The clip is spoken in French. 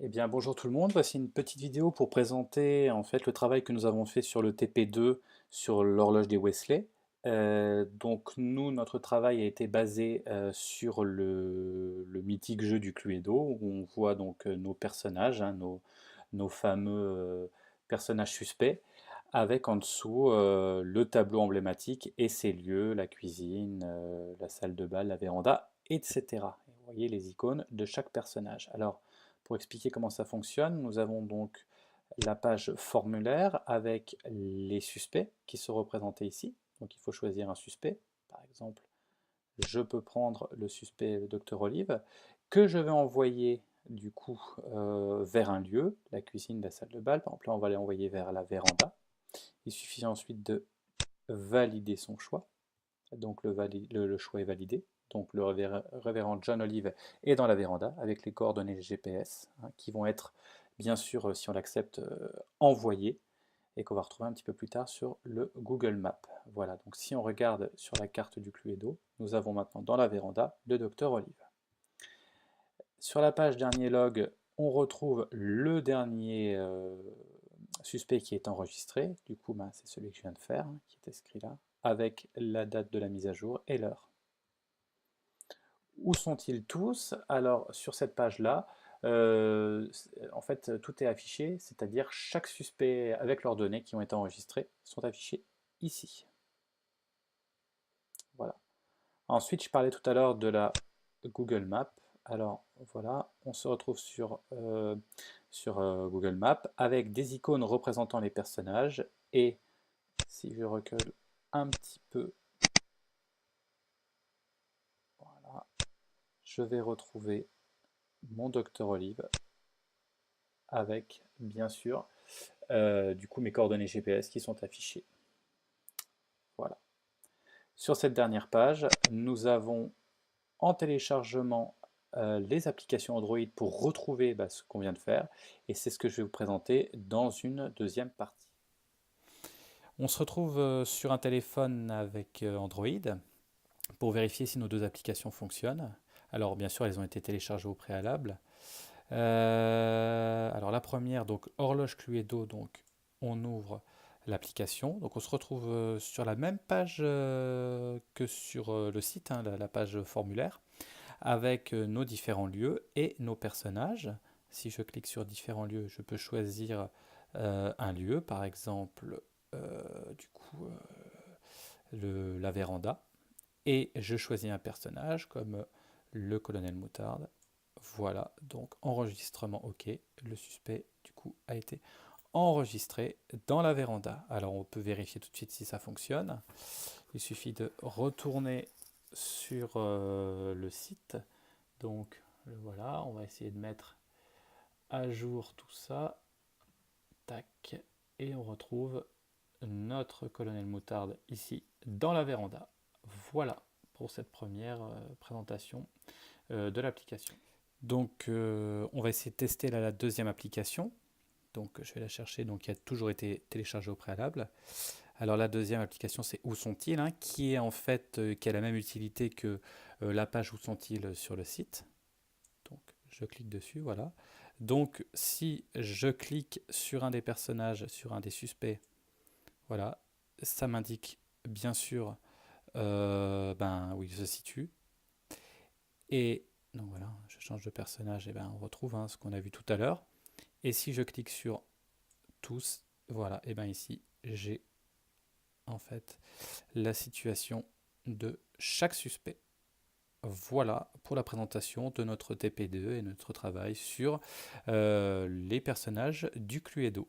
Eh bien, bonjour tout le monde. Voici une petite vidéo pour présenter en fait le travail que nous avons fait sur le TP2 sur l'horloge des Wesley. Donc nous, notre travail a été basé sur le mythique jeu du Cluedo où on voit donc nos personnages, hein, nos fameux personnages suspects, avec en dessous le tableau emblématique et ses lieux, la cuisine, la salle de bal, la véranda, etc. Et vous voyez les icônes de chaque personnage. Alors, pour expliquer comment ça fonctionne, nous avons donc la page formulaire avec les suspects qui sont représentés ici. Donc il faut choisir un suspect. Par exemple, je peux prendre le suspect le Dr Olive, que je vais envoyer du coup vers un lieu, la cuisine, la salle de bal. Par exemple, là, on va l'envoyer vers la véranda. Il suffit ensuite de valider son choix. Donc le choix est validé. Donc le révérend John Olive est dans la véranda avec les coordonnées GPS, hein, qui vont être, bien sûr, si on l'accepte, envoyées et qu'on va retrouver un petit peu plus tard sur le Google Maps. Voilà, donc si on regarde sur la carte du Cluedo, nous avons maintenant dans la véranda le docteur Olive. Sur la page dernier log, on retrouve le dernier suspect qui est enregistré. Du coup, ben, c'est celui que je viens de faire, hein, qui est inscrit là, avec la date de la mise à jour et l'heure. Où sont-ils tous? Alors, sur cette page-là, en fait, tout est affiché, c'est-à-dire chaque suspect avec leurs données qui ont été enregistrées sont affichées ici. Voilà. Ensuite, je parlais tout à l'heure de la Google Maps. Alors, voilà, on se retrouve sur Google Maps avec des icônes représentant les personnages. Et si je recule un petit peu, voilà, je vais retrouver mon docteur Olive avec, bien sûr, du coup mes coordonnées GPS qui sont affichées. Voilà. Sur cette dernière page, nous avons en téléchargement les applications Android pour retrouver ce qu'on vient de faire, et c'est ce que je vais vous présenter dans une deuxième partie. On se retrouve sur un téléphone avec Android pour vérifier si nos deux applications fonctionnent. Alors bien sûr, elles ont été téléchargées au préalable. Alors la première, donc horloge Cluedo, donc on ouvre l'application. Donc on se retrouve sur la même page que sur le site, hein, la page formulaire, avec nos différents lieux et nos personnages. Si je clique sur différents lieux, je peux choisir un lieu, par exemple du coup la véranda, et je choisis un personnage comme le colonel Moutarde. Voilà, donc enregistrement OK. Le suspect, du coup, a été enregistré dans la véranda. Alors, on peut vérifier tout de suite si ça fonctionne. Il suffit de retourner sur le site. Donc, voilà, on va essayer de mettre à jour tout ça. Tac. Et on retrouve notre colonel Moutarde ici dans la véranda. Voilà pour cette première présentation de l'application. Donc on va essayer de tester la deuxième application. Donc je vais la chercher, donc qui a toujours été téléchargée au préalable. Alors la deuxième application c'est Où sont-ils, hein, qui est en fait qui a la même utilité que la page Où sont-ils sur le site. Donc je clique dessus, voilà. Donc si je clique sur un des personnages, sur un des suspects, voilà, ça m'indique bien sûr où il se situe. Et donc voilà, je change de personnage, et ben on retrouve ce qu'on a vu tout à l'heure. Et si je clique sur tous, voilà, et bien ici j'ai en fait la situation de chaque suspect. Voilà pour la présentation de notre TP2 et notre travail sur les personnages du Cluedo.